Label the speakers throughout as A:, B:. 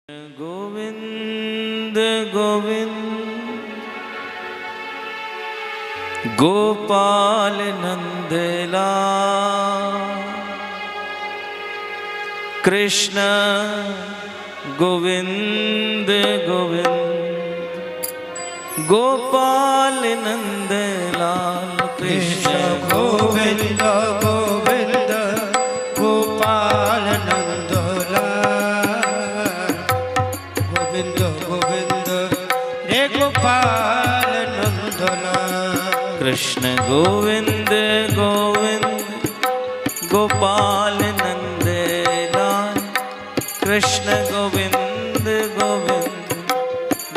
A: गोविंद गोविंद गोपाल नंदला कृष्ण गोविंद गोविंद गोपाल नंदलाल कृष्ण
B: गोविंद गोविंद गोपाल नंदलाल गोविंद गोविंद रे गोपाल नंदलाल
A: कृष्ण गोविंद गोविंद गोपाल नंदलाल कृष्ण गोविंद गोविंद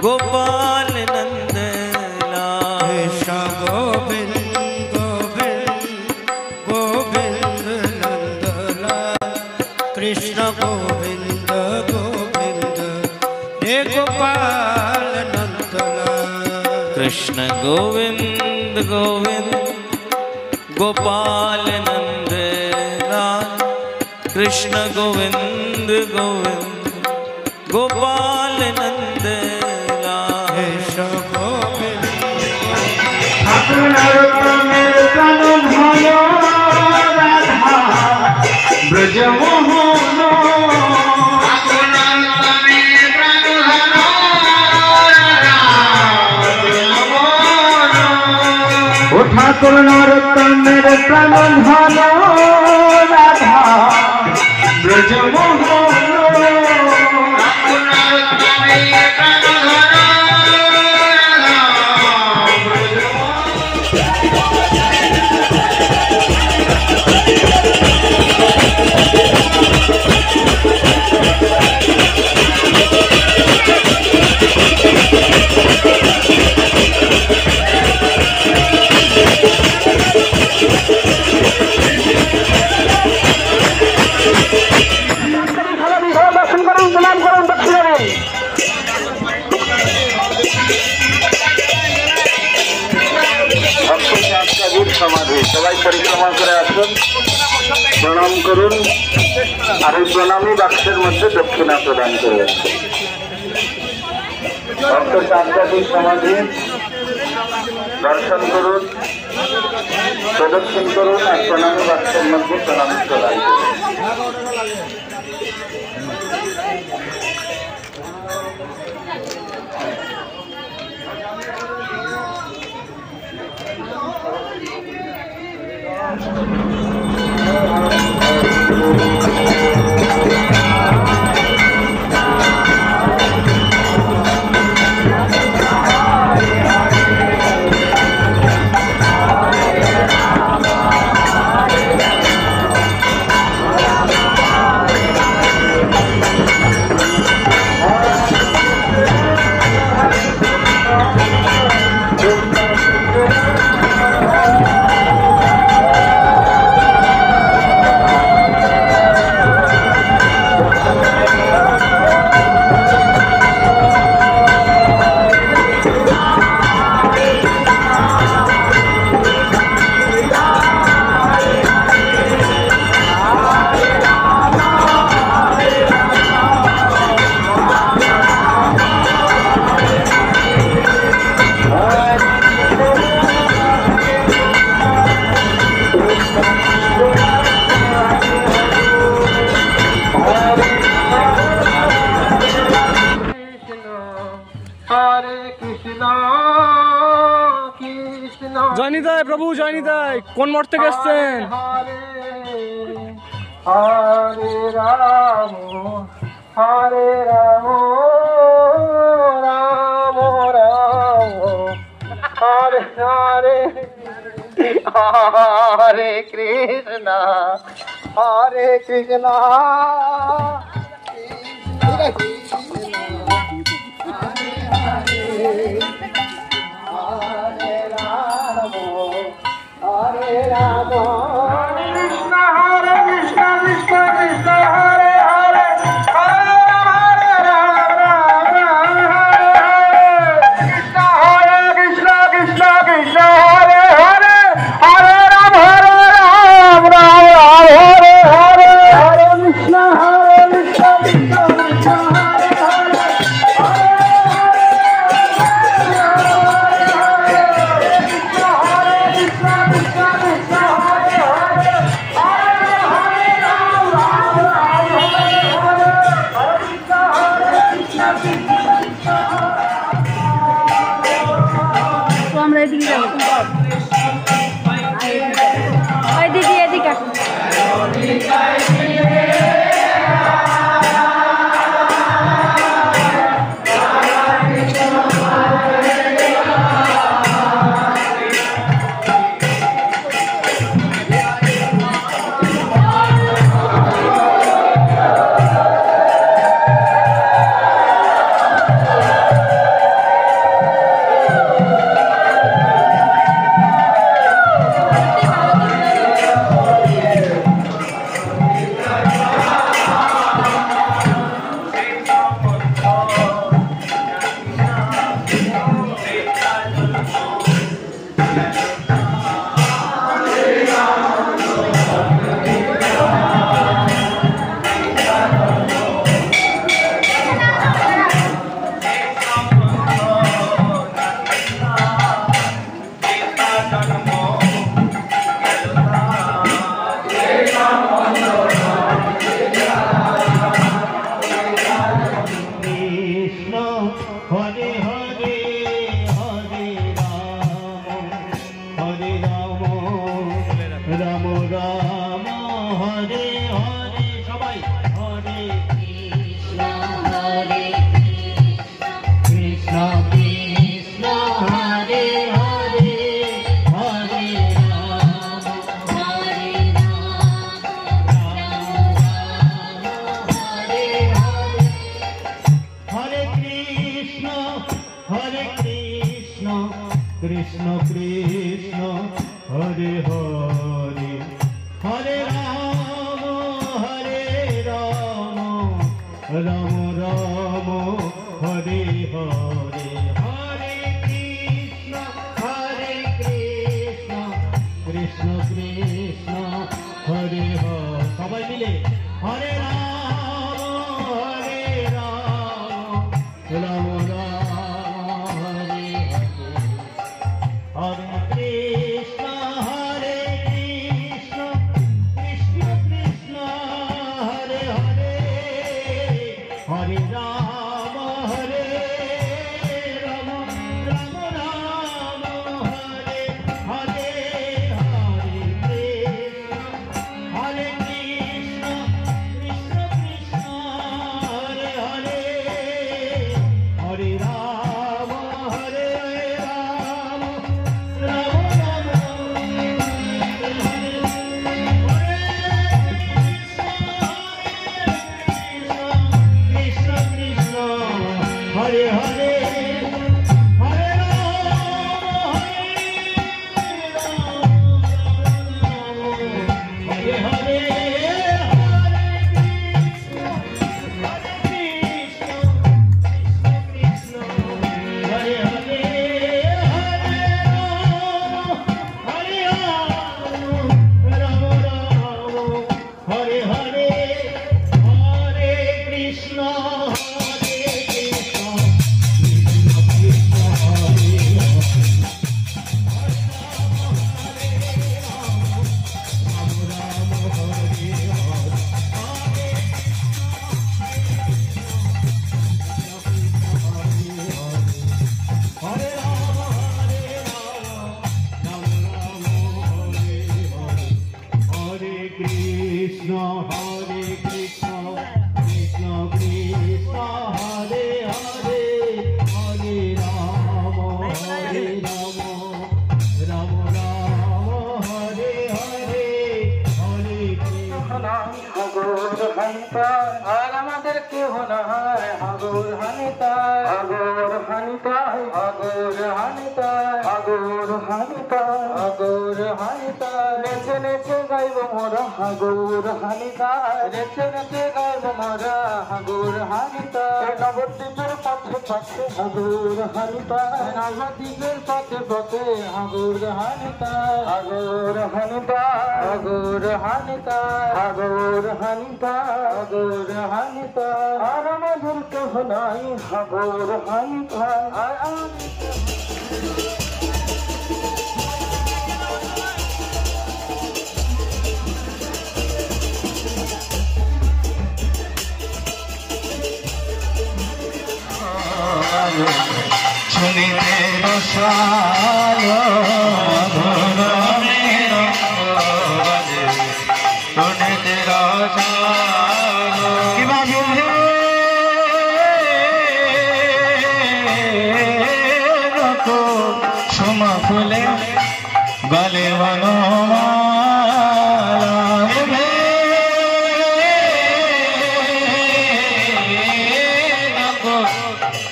A: गोपाल नंदलाल
B: कृष्ण गोविंद गोविंद गोविंद नंदलाल कृष्ण गोविंद गोविंद रे गोपाल नंदलाल
A: कृष्ण गोविंद गोविंद गोपाल नंदलाल कृष्ण गोविंद गोविंद गोपाल नंदलाल
B: कृष्ण गोविंद
C: আপনার প্রেমের প্রাণ ভালো রাধা ব্রজমোহন আপনার প্রেমের প্রাণ ভালো রাধা ব্রজমোহন ও ঠাকুর নরোত্তমের প্রাণ ভালো রাধা ব্রজমোহন আপনার প্রেমের প্রাণ ভালো समाधि सबाई परिक्रमा करे आसुन प्रणाम करुन और प्रणामी बाक्सेर मध्य दक्षिणा प्रदान करबेन भक्त चांदादी समाधि दर्शन करुन प्रदक्षिण करुन और प्रणामी बाक्सेर मध्य प्रणाम प्रदान
D: জয়নিতাই প্রভু জয়নিতাই কোন মঠ থেকে এসেছেন?
C: हरे राम हरे राम राम राम हरे हरे हरे कृष्णा हरे कृष्णा हरे राम हरे राम कृष्ण कृष्ण कृष्ण हरे हरे हरे राम राम हरे हरे कृष्ण कृष्ण कृष्ण हरे हरे हरे राम राम राम हरे हरे हरे कृष्ण कृष्ण कृष्ण
B: কৃষ্ণ হরে কৃষ্ণ কৃষ্ণ কৃষ্ণ হরে হরে হরে রাম রাম রাম হরে হরে হরে কৃষ্ণ কৃষ্ণ কৃষ্ণ হরে হরে সবাই মিলে হরে রাম রাম রাম হরে হরে হরে কৃষ্ণ কৃষ্ণ কৃষ্ণ হরে হরে হরে রাম রাম রাম হরে হরে হরে কৃষ্ণ হরে কৃষ্ণ কৃষ্ণ কৃষ্ণ হরে হরে হরে রাম কৃষ্ণ কৃষ্ণ হরে হরে হরে রাম হরে কৃষ্ণ হরে কৃষ্ণ কৃষ্ণ কৃষ্ণ হরে হরে হরে রাম রাম রাম হরে হরে হরে কৃষ্ণ
C: হাগর হানিতা আর আমাদের কেহ নাই হাগর হানিতা হাগর হানিতা হাগর হানিতা হাগর হানিতা হাগর হানিতা নেচে নেচে গাইব মোরা হাগর হানিতা নেচে নেচে গাইব মোরা হাগর হানিতা নবদ্বীপের পথে পথে হাগর হানিতা নবদ্বীপের পথে পথে হাগর হানিতা হাগর হানিতা হাগর হানিতা হাগর হানিতা হাগর হানিতা আর আমাদের কেহ নাই হাগর হানিতা শুনিতে রসায় শুনিতে সোমা ফুলে গলে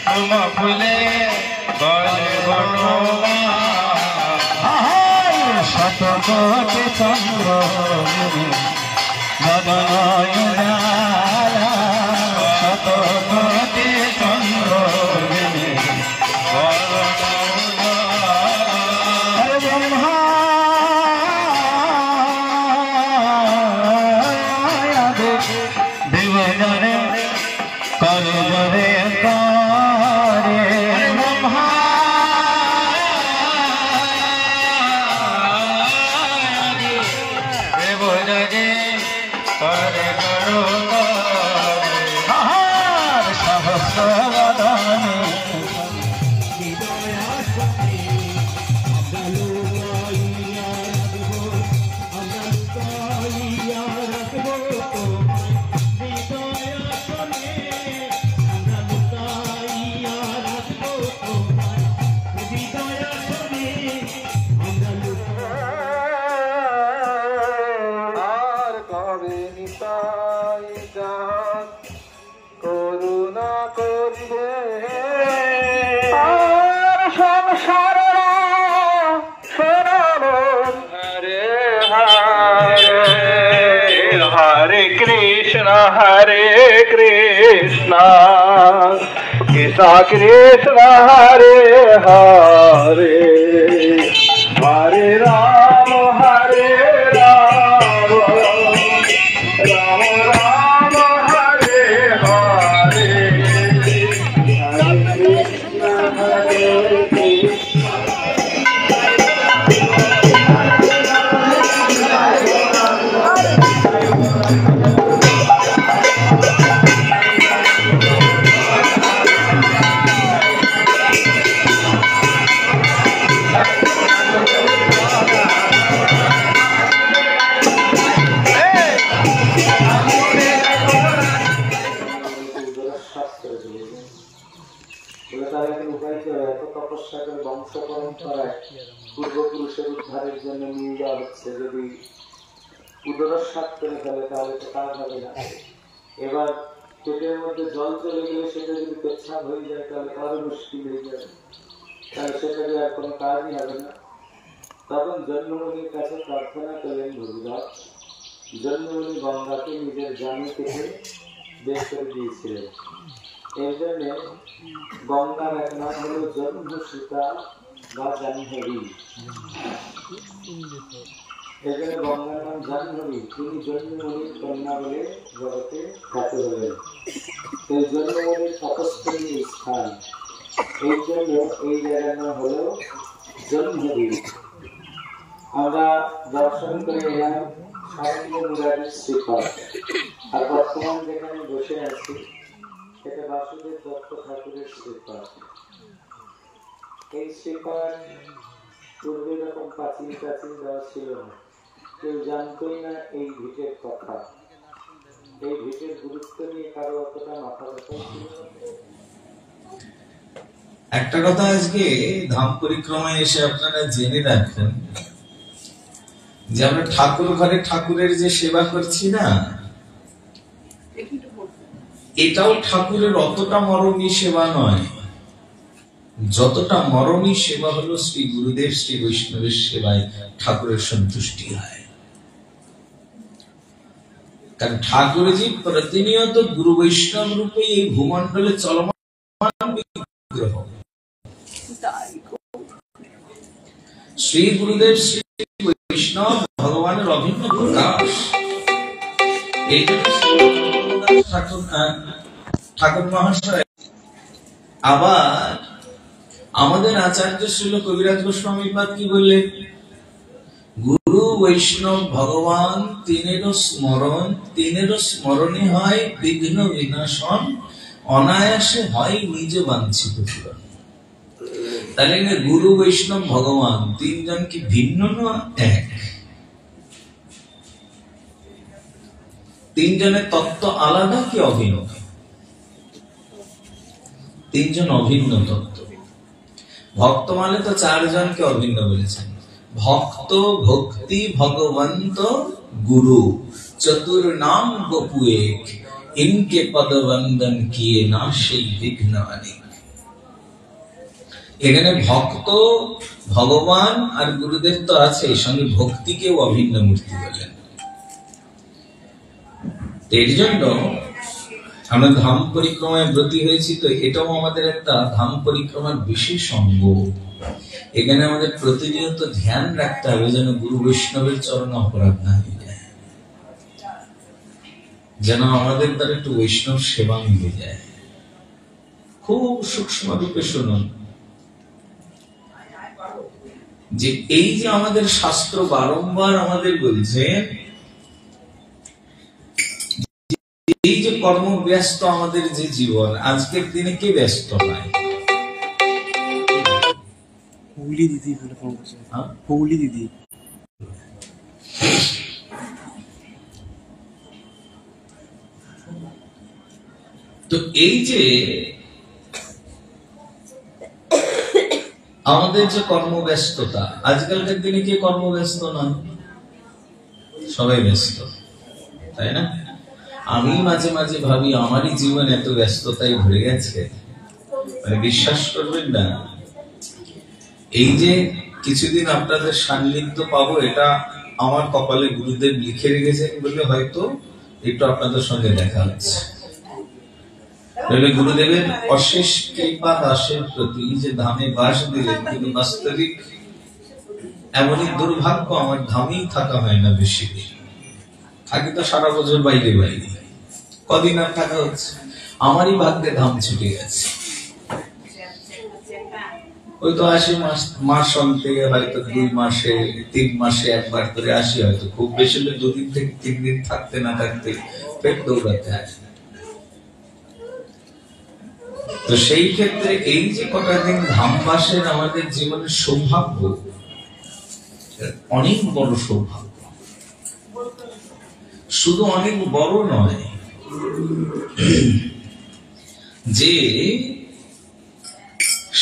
C: সোমা ফুলে গলে শত কোটি চন্দ্র শত কোটি চন্দ্র দেবজনে করজরে করে দেবজনে করে সহস্র বদনে করুণা করিবে
B: Hare Krishna Krishna Krishna Hare Hare Hare Rama Hare Rama Rama Rama Hare Hare Hare Krishna Hare Krishna পূর্বপুরুষের উদ্ধারের জন্য নিয়ে যাওয়া হচ্ছে। যদি উদরস্বাদ করে ফেলে তাহলে তো কাজ হবে না। এবার পেটের মধ্যে জল চলে গেলে সেটা যদি পেচ্ছাপ হয়ে যায় তাহলে আরো মুশকিল হয়ে যাবে, তাহলে সেটাকে আর কোনো কাজই হবে না। তখন জন্মমণির কাছে প্রার্থনা করলেন ভগবান। জন্মমণি গঙ্গাকে নিজের জানি থেকে বের করে দিয়েছিলেন। এর জন্য গঙ্গার এক নাম হল জন্মসীতা বা জাহ্নবী। এর জন্য গঙ্গার নাম জাহ্নবী। তিনি জন্মমণির কন্যা বলে জগতে খ্যাত হলেন। এই জন্মমণির তপস্বী স্থান, এই জন্য এই জায়গার নাম হল জাহ্নবী। আমরা দর্শন করে এলাম সারঙ্গ মুরারির শ্রীপাদ। আর বর্তমান যেখানে বসে আছি সেটা বাসুদেব দত্ত ঠাকুরের শ্রীপাদ। এই শ্রীপাদ পূর্বে এরকম প্রাচীন দেওয়া ছিল না, কেউ জানতই না এই ভিটের কথা। এই ভিটের গুরুত্ব নিয়ে কারো অতটা মাথা ব্যথা ছিল।
A: একটা কথা আজকে ধাম পরিক্রমায় এসে আপনারা জেনে রাখেন যে আমরা ঠাকুর ঘরে ঠাকুরের যে সেবা করছি না, এটাও ঠাকুরের অতটা মরমী সেবা নয় যতটা মরমী সেবা হলো শ্রী গুরুদেব শ্রী বৈষ্ণবের সেবায় ঠাকুরের সন্তুষ্টি হয়। কারণ ঠাকুরজি প্রতিনিয়ত গুরু বৈষ্ণব রূপে এই ভূমণ্ডলে চলমান বিগ্রহ। শ্রী গুরুদেব শ্রী বৈষ্ণব ভগবানের অভিন্ন প্রকাশ। এই জন্য ঠাকুর মহাশয় আবার আমাদের আচার্য শ্রীল কবিরাজ গোস্বামী পাদ কি বললেন? গুরু বৈষ্ণব ভগবান তিনেরও স্মরণে হয় বিঘ্ন বিনাশন, অনায়াসে হয় নিজ বাঞ্ছিত পূরণ। তাহলে গুরু বৈষ্ণব ভগবান তিনজন কি ভিন্ন না এক? তিনজনের তত্ত্ব আলাদা কি অভিন্ন? তিনজন অভিন্ন তত্ত্ব। ভক্ত মানে তো চারজনকে অভিন্ন বলেছেন। ভক্ত, ভক্তি, ভগবন্ত, গুরু, চতুর নাম বপু এক, ইনকে পদ বন্দন কিয়ে না সেই বিঘ্ন অনেক। এখানে ভক্ত, ভগবান আর গুরুদেব তো আছে, সঙ্গে ভক্তিকেও অভিন্ন মূর্তি বলেন। এর জন্য আমরা ধাম পরিক্রমায় ব্রতী হয়েছি, তো এটাও আমাদের একটা ধাম পরিক্রমার বিশেষ অঙ্গ। এখানে আমাদের প্রতিনিয়ত ধ্যান রাখতে হবে যেন গুরু বৈষ্ণবের চরণে অপরাধ না হয়ে যায়, যেন আমাদের দ্বারা একটু বৈষ্ণব সেবা মিলে যায়। খুব সূক্ষ্ম রূপে শুনুন যে এই যে আমাদের শাস্ত্র বারংবার আমাদের বলছেন, এই যে কর্মব্যস্ত আমাদের যে জীবন, আজকের দিনে কে ব্যস্ত নয়?
D: হুগলি দিদি বলে ফোন করছে। হুগলি দিদি।
A: তো এই যে আমাদের যে কর্মব্যস্ততা, আজকালকার দিনে কে কর্মব্যস্ত নয়? সবাই ব্যস্ত, তাই না? আমি মাঝে মাঝে ভাবি আমারই জীবন এত ব্যস্ততায় ভরে গেছে, মানে বিশ্বাস করবেন না। এই যে কিছুদিন আপনাদের সান্নিধ্য পাবো, এটা আমার কপালে গুরুদেব লিখে রেখেছেন বলে হয়তো একটু আপনাদের সঙ্গে দেখা হচ্ছে। গুরুদেবের অশেষ কৃপা দাসের প্রতি যে ধামে বাস দিলেন, কিন্তু বাস্তবিক এমনই দুর্ভাগ্য, আমার ধামেই থাকা হয় না বেশি দিন। থাকি তো সারা বছর বাইরে বাইরে, কদিন আর থাকা হচ্ছে। আমারই ভাগ্যে ধাম ছুটে গেছে। ওই তো আসি মাস অন্তে, হয়তো 2 মাসে 3 মাসে একবার করে আসি, হয়তো খুব বেশি হলে 2 দিন থেকে 3 দিন থাকতে না থাকতে পেট দৌড়াতে আসে। তো সেই ক্ষেত্রে এই যে কটা দিন ধামবাসের আমাদের জীবনের সৌভাগ্য, অনেক বড় সৌভাগ্য। শুধু অনেক বড় নয়, যে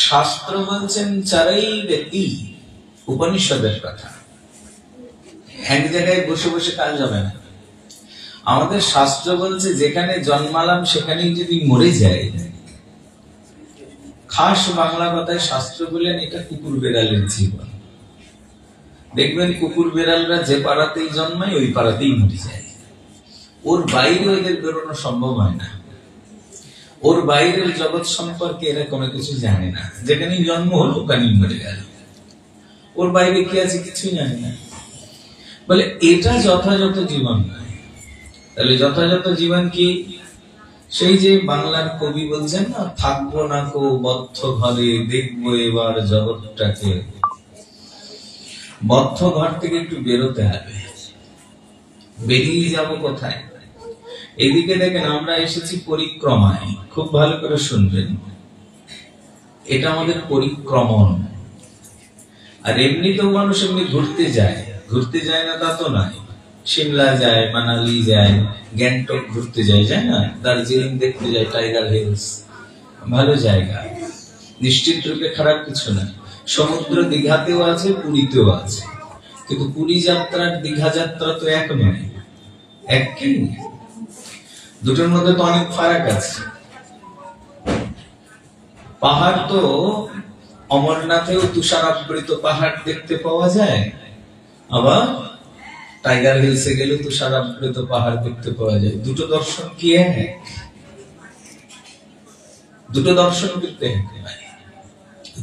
A: শাস্ত্র বলছেন চারাই ব্যক্তি, উপনিষদের কথা, এক জায়গায় বসে বসে কাজ যাবে না। আমাদের শাস্ত্র বলছে যেখানে জন্মালাম সেখানেই যদি মরে যায়, খাস বাংলা কথায় শাস্ত্র বলেন এটা কুকুর বেড়ালের জীবন। দেখবেন কুকুর বেড়ালরা যে পাড়াতেই জন্মায় ওই পাড়াতেই মরে যায়। ওর বাইরে ওদের বেরোনো সম্ভব হয় না। ওর বাইরের জগৎ সম্পর্কে এরা কোনো কিছু জানে না। যেখানেই জন্ম হলো ওখানেই মরে গেল। ওর বাইরে কি আছে কিছুই জানে না। বলে এটা যথাযথ জীবন নয়। তাহলে যথাযথ জীবন কি? সেই যে বাংলার কবি বলছেন না, থাকবো না কো বদ্ধ ঘরে, দেখবো এবার জগৎটাকে। বদ্ধ ঘর থেকে একটু বেরোতে হবে। বেরিয়ে যাব কোথায়? এদিকে দেখেন আমরা এসেছি পরিক্রমায়, খুব ভালো করে শুনবেন, এটা আমাদের পরিক্রমণ। আর এমনিতেও মানুষ এমনি ঘুরতে যায় না তা তো নয়। সিমলা যায়, মানালি যায়, গ্যাংটক ঘুরতে যায় না, দার্জিলিং দেখতে যায়, টাইগার হিলস, ভালো জায়গা, নিশ্চিত রূপে খারাপ কিছু না। সমুদ্র দীঘাতেও আছে, পুরীতেও আছে, কিন্তু পুরী যাত্রার দীঘা যাত্রা তো এক নয়, এক কি? দুটোর মধ্যে তো অনেক ফারাক আছে। পাহাড় তো অমরনাথেও তুষারাবৃত পাহাড় দেখতে পাওয়া যায়, আবার টাইগার হিলসে গেলে তুষারাবৃত পাহাড় দেখতে পাওয়া যায়। দুটো দর্শন কি এক? দুটো দর্শন কিন্তু এক নয়,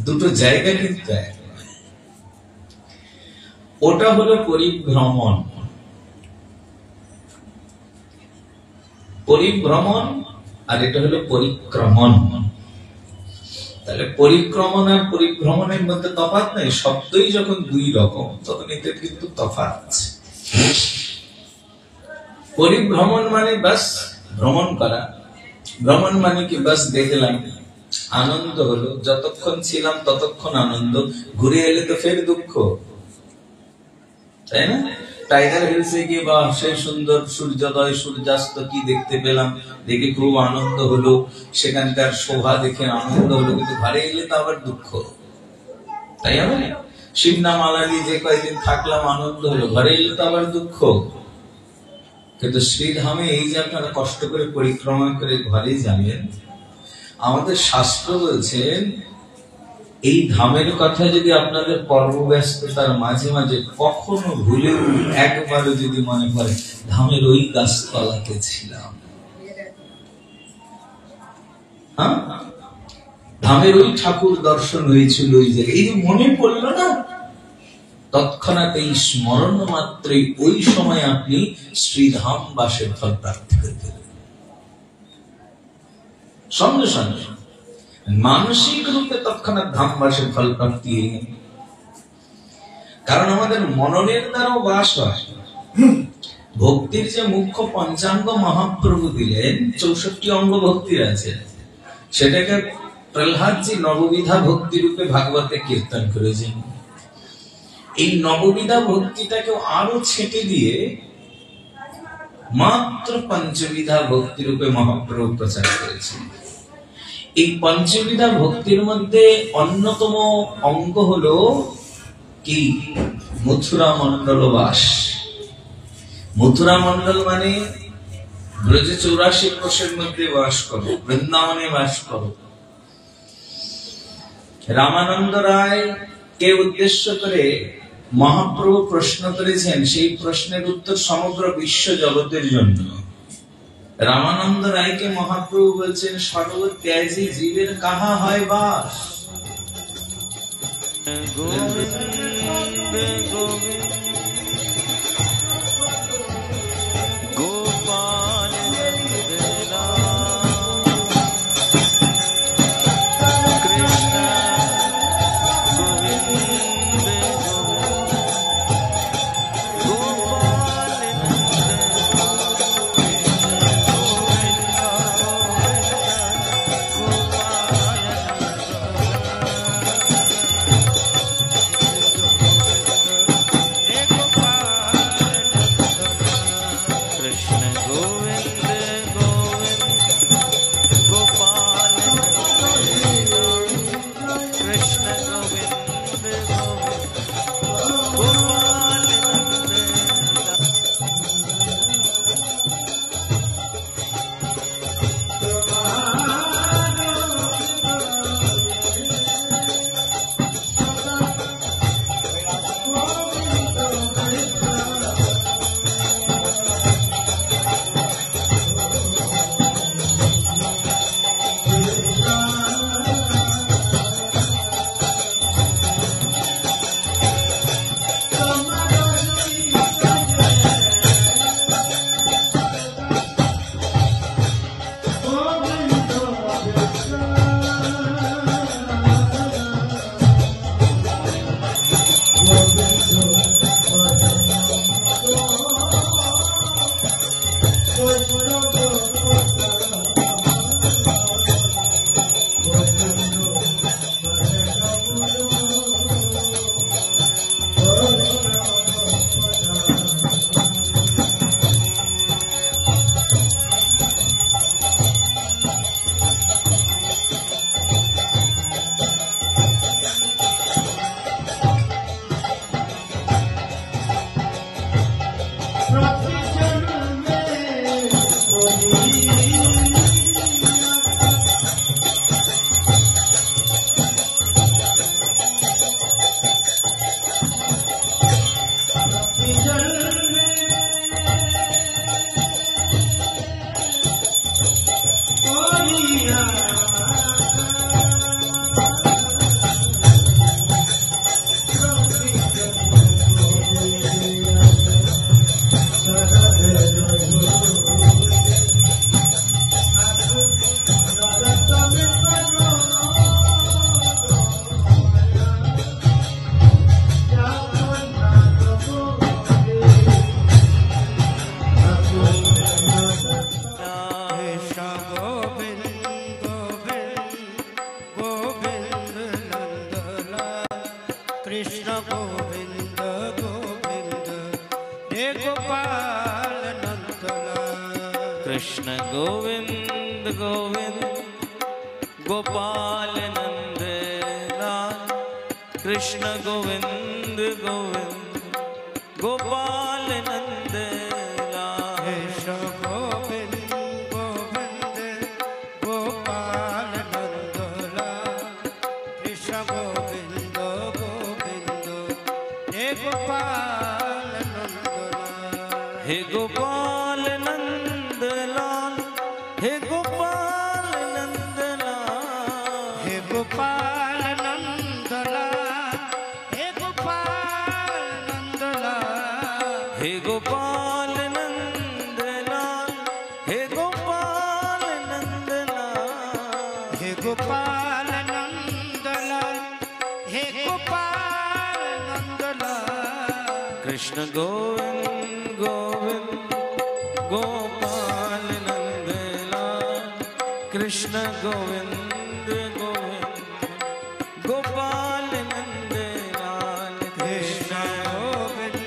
A: দুটো জায়গা কিন্তু এক নয়। ওটা হলো পরিভ্রমণ। পরিভ্রমণ আর এটা হলো পরিক্রমণ। তাহলে পরিক্রমণ আর পরিভ্রমণের মধ্যে তফাৎ নেই। শব্দই যখন 2 রকম, তখন এতে কিন্তু তফাৎ আছে। পরিভ্রমণ মানে বাস ভ্রমণ করা। ভ্রমণ মানে কি? বাস দেখলাম, আনন্দ হলো, যতক্ষণ ছিলাম ততক্ষণ আনন্দ, ঘুরে এলে তো ফের দুঃখ, তাই না? টাইগার হিলসে গিয়ে বা সেই সুন্দর সূর্যোদয় সূর্যাস্ত কি দেখতে পেলাম, দেখে খুব আনন্দ হলো, সেখানকার শোভা দেখে আনন্দ হলো, কিন্তু ঘরে এলে তো আবার দুঃখ, তাই না? সিমলা মানালি যে কয়েকদিন থাকলাম আনন্দ হলো, ঘরে এলে তো আবার দুঃখ। কিন্তু শ্রীধামে এই যে আপনারা কষ্ট করে পরিক্রমা করে ঘরে যাবেন, আমাদের শাস্ত্র বলছেন এই ধামের কথা যদি আপনাদের কর্মব্যস্ততার মাঝে মাঝে কখনো ভুলেও একবারও যদি মনে পড়ে, ধামের ওই গাছতলাতে ছিলাম, হ্যাঁ, ধামের ওই ঠাকুর দর্শন হয়েছিল ওই জায়গায়, এই যে মনে পড়লো না, তৎক্ষণাৎ এই স্মরণ মাত্রই ওই সময় আপনি শ্রীধাম বাসের ফল প্রাপ্তি করবেন সঙ্গে সঙ্গে। মানসিক রূপে তৎক্ষণাৎ ধামবাসের ফল প্রাপ্তি, কারণ আমাদের মননের দ্বারাও বাস হয়। ভক্তির যে মুখ্য পঞ্চাঙ্গ মহাপ্রভু দিলেন, 64 অঙ্গ ভক্তির আছে, সেটাকে প্রহ্লাদজি নববিধা ভক্তি রূপে ভাগবতে কীর্তন করেছেন। এই নববিধা ভক্তিটাকে আরো ছেটে দিয়ে মাত্র পঞ্চবিধা ভক্তি রূপে মহাপ্রভু প্রচার করেছেন। এই পঞ্চবিধা ভক্তির মধ্যে অন্যতম অঙ্গ হলো কি? মথুরা মন্ডল বাস। মথুরা মন্ডল মানে ব্রজে 84 কোষের মধ্যে বাস করো, বৃন্দাবনে বাস করো। রামানন্দ রায় কে উদ্দেশ্য করে মহাপ্রভু প্রশ্ন করেছেন, সেই প্রশ্নের উত্তর সমগ্র বিশ্ব জগতের জন্য। রামানন্দ রায়কে মহাপ্রভু বলছেন সর্ব ত্যাজি জীবের কাহা হয় বাস।
E: कृष्ण गोविंद गोविंद गोपाल नंद लाल कृष्ण गोविंद गोविंद गोपाल नंद लाल कृष्ण गोविंद गोविंद गोपाल नंद लाल कृष्ण गोविंद गोविंद हे गोपाल नंद लाल हे गोपाल नंद लाल हे गोपाल नंद लाल हे गोपाल नंद लाल हे गोपाल नंद लाल हे गोपाल नंद लाल हे गोपाल नंद लाल हे गोपाल नंद लाल हे गोपाल नंद लाल कृष्ण गोविंद गोविंद गोपाल नंद लाल कृष्ण गोविंद गोविंद गोपाल नंद लाल कृष्ण गोविंद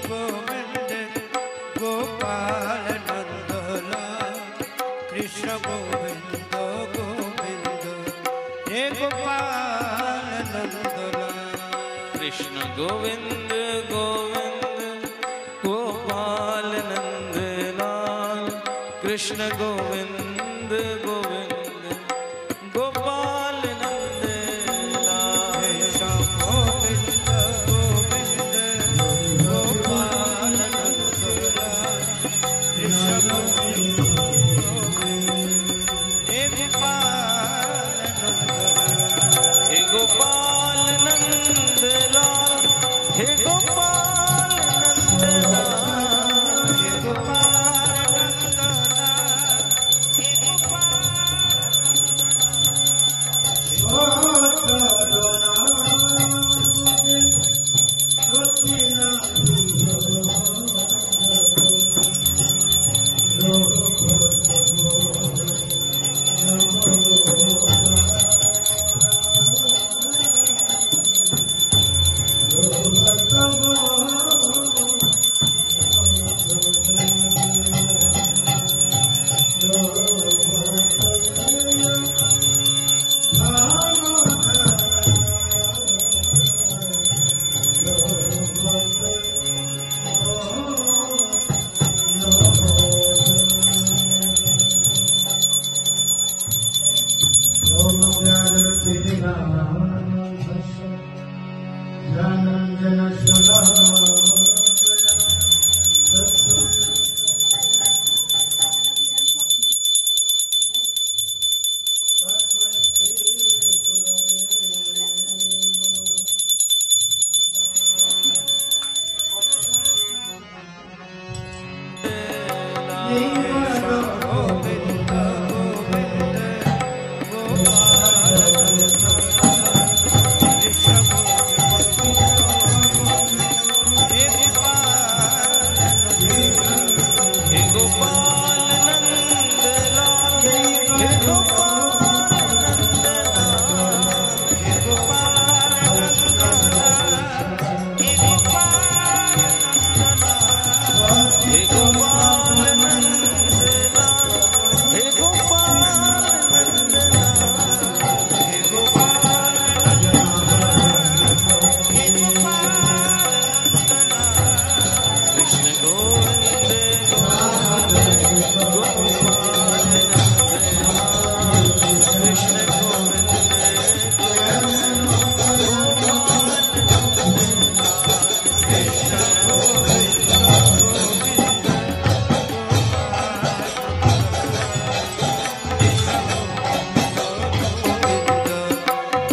E: गोविंद गोपाल नंद लाल कृष्ण गोविंद गोविंद हे गोपाल नंद लाल कृष्ण गोविंद गोविंद गोपाल नंद लाल कृष्ण गोविंद गोविंद गोपाल नंद लाल गोविंद गोविंद गोपाल नंद लाल कृष्ण गोविंद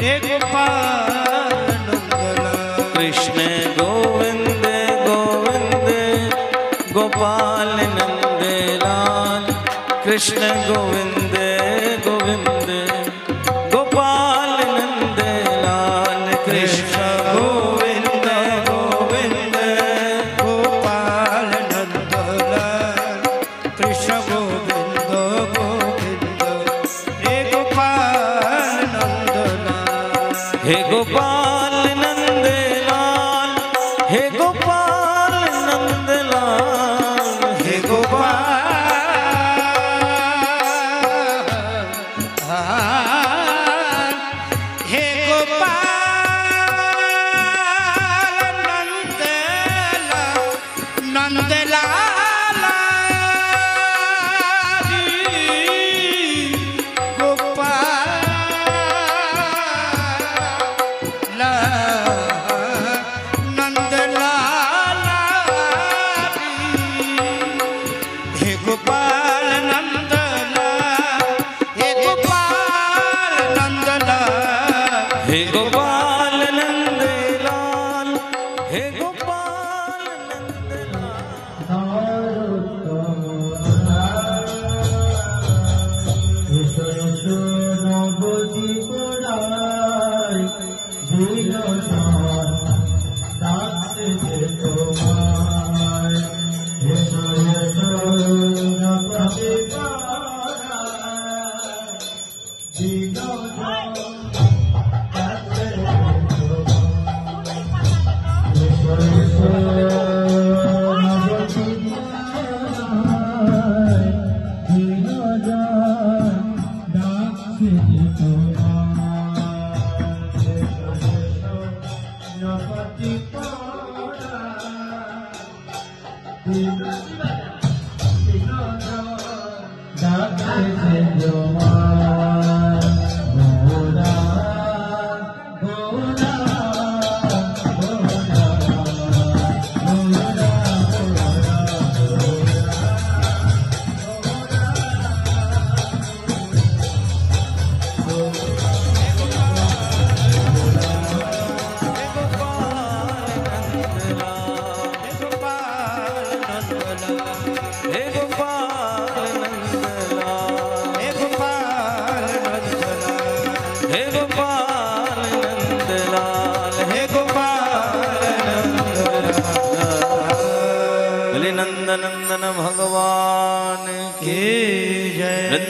E: हे गोपाल नंदलाल कृष्ण गोविंद गोविंद गोपाल नंदलाल कृष्ण गोविंद गोविंद गोपाल नंदलाल कृष्ण गोविंद गोविंद गोपाल नंदलाल कृष्ण गोविंद गोविंद हे गोपाल नंदलाल हे गोपाल नंदलाल हे गोपाल नंदलाल हे गोपाल हे गोपाल नंदलाल गोपाल नंदलाल हे गोपाल नंदलाल हे गोपाल नंदलाल हे गोपाल नंदन भगवान की जय।